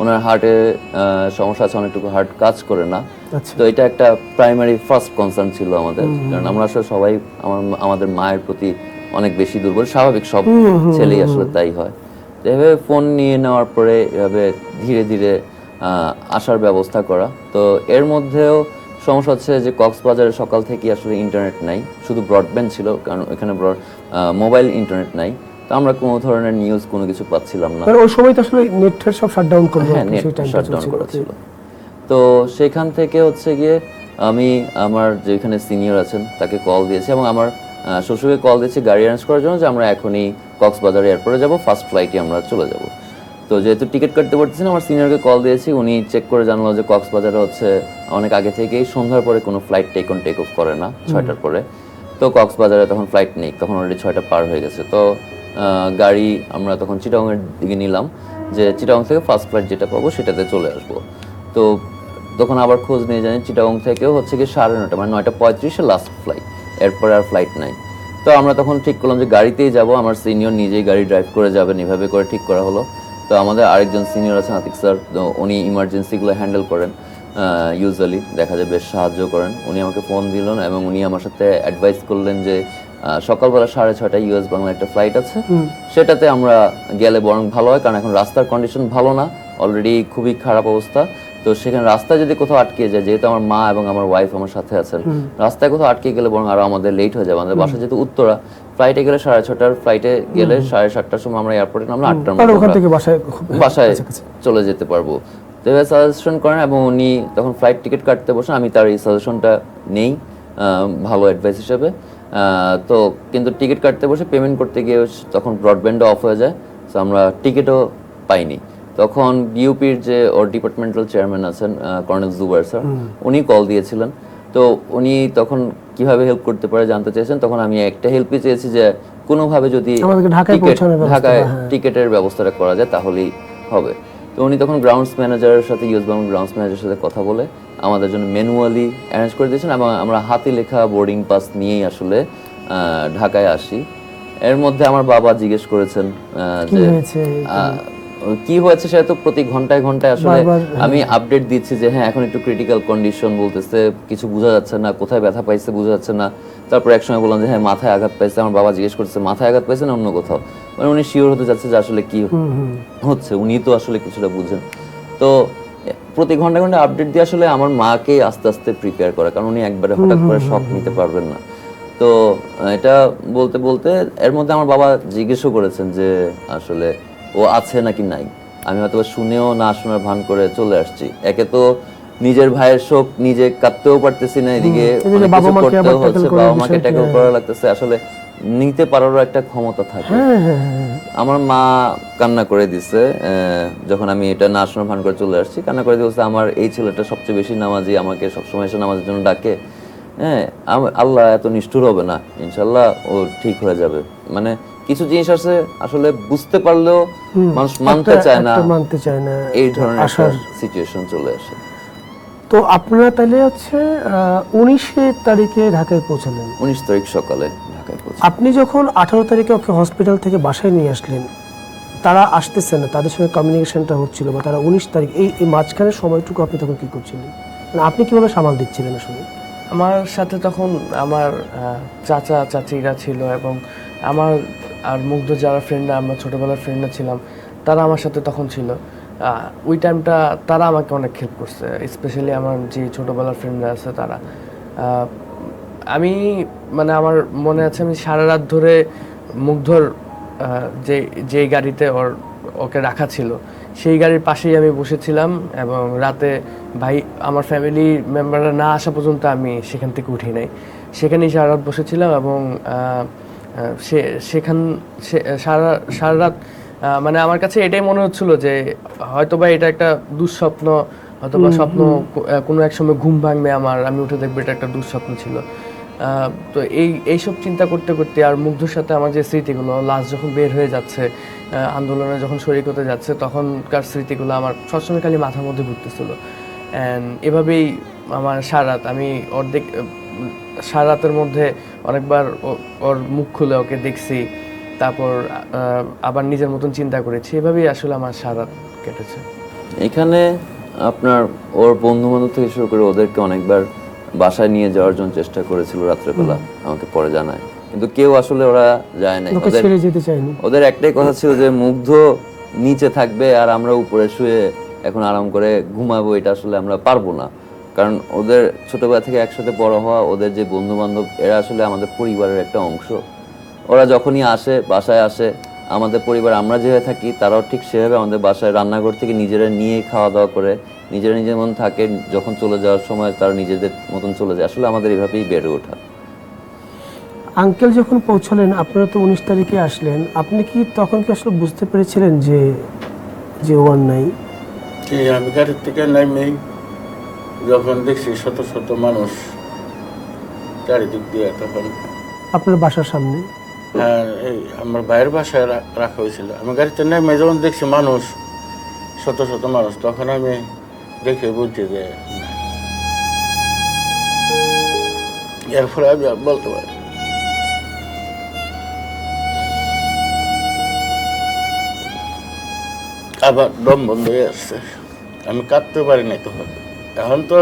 ওনার হার্টে সমস্যা আছে, অনেকটুকু হার্ট কাজ করে না। আচ্ছা। তো এটা একটা প্রাইমারি ফার্স্ট কনসার্ন ছিল আমাদের, কারণ আমরা আসলে সবাই আমাদের মায়ের প্রতি অনেক বেশি দুর্বল, স্বাভাবিক, সব ছেলেই আসলে তাই হয়। তো এভাবে ফোন নিয়ে নেওয়ার পরে এভাবে ধীরে ধীরে আসার ব্যবস্থা করা। তো এর মধ্যেও সমস্যা হচ্ছে যে কক্সবাজারে সকাল থেকে আসলে ইন্টারনেট নাই, শুধু ব্রডব্যান্ড ছিল, কারণ এখানে মোবাইল ইন্টারনেট নাই। তো আমরা কোনো ধরনের নিউজ কোনো কিছু পাচ্ছিলাম না। ওই সময় তো আসলে নেটটা সব শাটডাউন করলো। হ্যাঁ, নেট শাটডাউন করা ছিল। তো সেখান থেকে হচ্ছে গিয়ে আমি আমার যেখানে সিনিয়র আছেন তাকে কল দিয়েছি, এবং আমার শ্বশুরকে কল দিয়েছি গাড়ি অ্যারেঞ্জ করার জন্য, যে আমরা এখনই কক্সবাজার এয়ারপোর্টে যাব, ফার্স্ট ফ্লাইটে আমরা চলে যাব। তো যেহেতু টিকিট কাটতে পারতেছি না, আমার সিনিয়রকে কল দিয়েছি, উনি চেক করে জানালো যে কক্সবাজারে হচ্ছে অনেক আগে থেকেই সন্ধ্যার পরে কোনো ফ্লাইট টেক অফ করে না, 6টার পরে। তো কক্সবাজারে তখন ফ্লাইট নেই, তখন অলরেডি 6টা পার হয়ে গেছে। তো গাড়ি আমরা তখন চিটাগংয়ের দিকে নিলাম, যে চিটাগং থেকে ফার্স্ট ফ্লাইট যেটা পাবো সেটাতে চলে আসবো। তো তখন আবার খোঁজ নিয়ে জানি চিটাগং থেকেও হচ্ছে কি 9:30, মানে 9:35 লাস্ট ফ্লাইট, এরপরে আর ফ্লাইট নাই। তো আমরা তখন ঠিক করলাম যে গাড়িতেই যাব, আমার সিনিয়র নিজেই গাড়ি ড্রাইভ করে যাবেন, এভাবে করে ঠিক করা হলো। তো আমাদের আরেকজন সিনিয়র আছেন আতিক স্যার, তো উনি ইমার্জেন্সিগুলো হ্যান্ডেল করেন, ইউজুয়ালি দেখা যায় বেশ সাহায্য করেন। উনি আমাকে ফোন দিলেন এবং উনি আমার সাথে অ্যাডভাইস করলেন যে সকালবেলা 6:30 ইউএস বাংলা একটা ফ্লাইট আছে, সেটাতে আমরা গেলে বরং ভালো হয়, কারণ এখন রাস্তার কন্ডিশন ভালো না, অলরেডি খুবই খারাপ অবস্থা। তো সেখানে রাস্তায় যদি কোথাও আটকে যায়, যেহেতু আমার মা এবং আমার ওয়াইফ আমার সাথে আছেন, রাস্তায় কোথাও আটকে গেলে বরং আরো আমাদের লেট হয়ে যাবে। আমাদের বাসা যেহেতু উত্তরা, ফ্লাইটে গেলে 6:30, ফ্লাইটে গেলে 7:30টার সময় আমরা এয়ারপোর্টে নামলে 8টার মধ্যে বাসায় চলে যেতে পারবো। তো এভাবে সাজেশন করেন, এবং উনি তখন ফ্লাইট টিকিট কাটতে বসেন, আমি তার এই সাজেশনটা নেই ভালো অ্যাডভাইস হিসেবে। তো কিন্তু টিকিট কাটতে বসে পেমেন্ট করতে গিয়ে তখন ব্রডব্যান্ডও অফ হয়ে যায়, তো আমরা টিকিটও পাইনি। তখন বিউপির যে ওর ডিপার্টমেন্টাল চেয়ারম্যান আছেন কর্নেল জুবাইর স্যার, উনি কল দিয়েছিলেন। তো উনি তখন কিভাবে হেল্প করতে পারে জানতে চেয়েছেন। তখন আমি একটা হেল্পই চেয়েছি যে কোনোভাবে যদি ঢাকায় টিকিটের ব্যবস্থাটা করা যায় তাহলেই হবে। তো উনি তখন গ্রাউন্ডস ম্যানেজারের সাথে, ইউএস বাংলা গ্রাউন্ডস ম্যানেজারের সাথে কথা বলে আমাদের জন্য ম্যানুয়ালি অ্যারেঞ্জ করে দিয়েছেন, এবং আমরা হাতে লেখা বোর্ডিং পাস নিয়েই আসলে ঢাকায় আসি। এর মধ্যে আমার বাবা জিজ্ঞেস করেছেন যে কি হয়েছে, সেটা তো প্রতি ঘন্টায় ঘন্টায় আসলে আমি আপডেট দিচ্ছি যে হ্যাঁ এখন একটু ক্রিটিক্যাল কন্ডিশন, বলতেছে কিছু বোঝা যাচ্ছে না, কোথায় ব্যথা পাইছে বোঝা যাচ্ছে না। তারপর একসময় বললাম যে হ্যাঁ মাথায় আঘাত পাইছে। আমার বাবা জিজ্ঞেস করছে মাথায় আঘাত পাইছে না অন্য কোথাও, মানে উনি শিওর হতে যাচ্ছে যে আসলে কি হচ্ছে, উনি তো আসলে কিছুটা বুঝেন। তো প্রতি ঘন্টা ঘন্টা আপডেট দিয়ে আসলে আমার মাকে আস্তে আস্তে প্রিপেয়ার করা, কারণ উনি একবারে হঠাৎ করে শক নিতে পারবেন না। তো এটা বলতে বলতে এর মধ্যে আমার বাবা জিজ্ঞেসও করেছেন যে আসলে ও আছে নাকি নাই। আমি হয়তো শুনেও না শোনার ভান করে চলে আসছি। একে তো নিজের ভাইয়ের শোক নিজে কাঁদতেও পারতেছি না, এদিকে করতেও হচ্ছে, বাবা মাকে ট্যাকল করা লাগতেছে, আসলে নিতে পারারও একটা ক্ষমতা থাকে। আমার মা কান্না করে দিছে যখন আমি এটা না শোনার ভান করে চলে আসছি, কান্না করে দিয়েছে আমার এই ছেলেটা সবচেয়ে বেশি নামাজি, আমাকে সবসময় এসে নামাজের জন্য ডাকে। হ্যাঁ, আল্লাহ এত নিষ্ঠুর হবে না, ইনশাল্লাহ ও ঠিক হয়ে যাবে। মানে কিছু জিনিস আছে আসলে বুঝতে পারলেও মানুষ মানতে চায় না, এই ধরনের একটা সিচুয়েশন চলে আসে। তো আপনারা তাহলে হচ্ছে 19 তারিখে ঢাকায় পৌঁছালেন? 19 তারিখ সকালে ঢাকায় পৌঁছালেন। আপনি যখন 18 তারিখে ওকে হসপিটাল থেকে বাসায় নিয়ে আসলেন, তারা আসতেছে না, তাদের সঙ্গে কমিউনিকেশনটা হচ্ছিল, বা তারা 19 তারিখ এই মাঝখানের সময়টুকু আপনি তখন কি করছিলেন, মানে আপনি কিভাবে সামাল দিচ্ছিলেন আসলে? আমার সাথে তখন আমার চাচা চাচিরা ছিল, এবং আমার আর মুগ্ধ যারা ফ্রেন্ডরা, আমরা ছোটোবেলার ফ্রেন্ডরা ছিলাম, তারা আমার সাথে তখন ছিল। ওই টাইমটা তারা আমাকে অনেক হেল্প করছে, স্পেশালি আমার যে ছোটোবেলার ফ্রেন্ডরা আছে তারা। আমি মানে আমার মনে আছে আমি সারা রাত ধরে মুগ্ধর যে গাড়িতে ওকে রাখা ছিল সেই গাড়ির পাশেই আমি বসেছিলাম, এবং রাতে ভাই আমার ফ্যামিলি মেম্বাররা না আসা পর্যন্ত আমি সেখান থেকে উঠি নাই, সেখানেই সারা রাত বসেছিলাম। এবং সারা রাত মানে আমার কাছে এটাই মনে হচ্ছিল যে হয়তোবা এটা একটা দুঃস্বপ্ন, হয়তোবা স্বপ্ন, কোনো এক সময় ঘুম ভাঙবে আমার, আমি উঠে দেখবো এটা একটা দুঃস্বপ্ন ছিল। তো এইসব চিন্তা করতে করতে আর মুগ্ধর সাথে আমার যে স্মৃতিগুলো, লাস্ট যখন বের হয়ে যাচ্ছে, আন্দোলনে যখন শরিক হতে যাচ্ছে, তখনকার স্মৃতিগুলো আমার সবসময় খালি মাথার মধ্যে ঘুরতেছিল। অ্যান্ড এভাবেই আমার আমি সারা রাতের মধ্যে অনেকবার ওর মুখ খুলে ওকে দেখছি, তারপর আবার নিজের মতন চিন্তা করেছি, এভাবেই আসলে আমার সারা রাত কেটেছে। এখানে আপনার ওর বন্ধু বান্ধব থেকে শুরু করে ওদেরকে অনেকবার বাসায় নিয়ে যাওয়ার জন্য চেষ্টা করেছিল রাত্রেবেলা, আমাকে পরে জানায়, কিন্তু কেউ আসলে ওরা যায় নাই। ওকে ওদের ছেড়ে যেতে চাইনি। ওদের একটাই কথা ছিল যে মুগ্ধ নিচে থাকবে আর আমরা উপরে শুয়ে এখন আরাম করে ঘুমাবো, এটা আসলে আমরা পারবো না। কারণ ওদের ছোটবেলা থেকে একসাথে বড় হওয়া, ওদের যে বন্ধু বান্ধব, এরা আসলে আমাদের পরিবারের একটা অংশ। ওরা যখনই আসে, বাসায় আসে, আমাদের পরিবার আমরা যেভাবে থাকি তারাও ঠিক সেভাবে আমাদের বাসায় রান্নাঘর থেকে নিজেরা নিয়ে খাওয়া দাওয়া করে, নিজেরা নিজের মতন থাকে। যখন চলে যাওয়ার সময় তারা নিজেদের মতন চলে যায়। আসলে আমাদের এভাবেই বেড়ে ওঠা। আঙ্কেল যখন পৌঁছলেন, আপনারা তো 19 তারিখে আসলেন, আপনি কি তখন কি আসলে বুঝতে পেরেছিলেন যে যে ও আর নাই? আমি গাড়ির থেকে নামি যখন দেখছি শত শত মানুষ চারিদিক দিয়ে, তখন আপনার বাসার সামনে? হ্যাঁ, এই আমার ভাইয়ের বাসায় রাখা হয়েছিল। আমি গাড়িতে নেমে যখন দেখছি মানুষ, শত শত মানুষ, তখন আমি দেখে বুঝছি যে না। এর ফলে আমি আর বলতে পারি, আবার দম বন্ধ হয়ে আসছে। আমি কাঁদতে পারি নাই তখন। এখন তো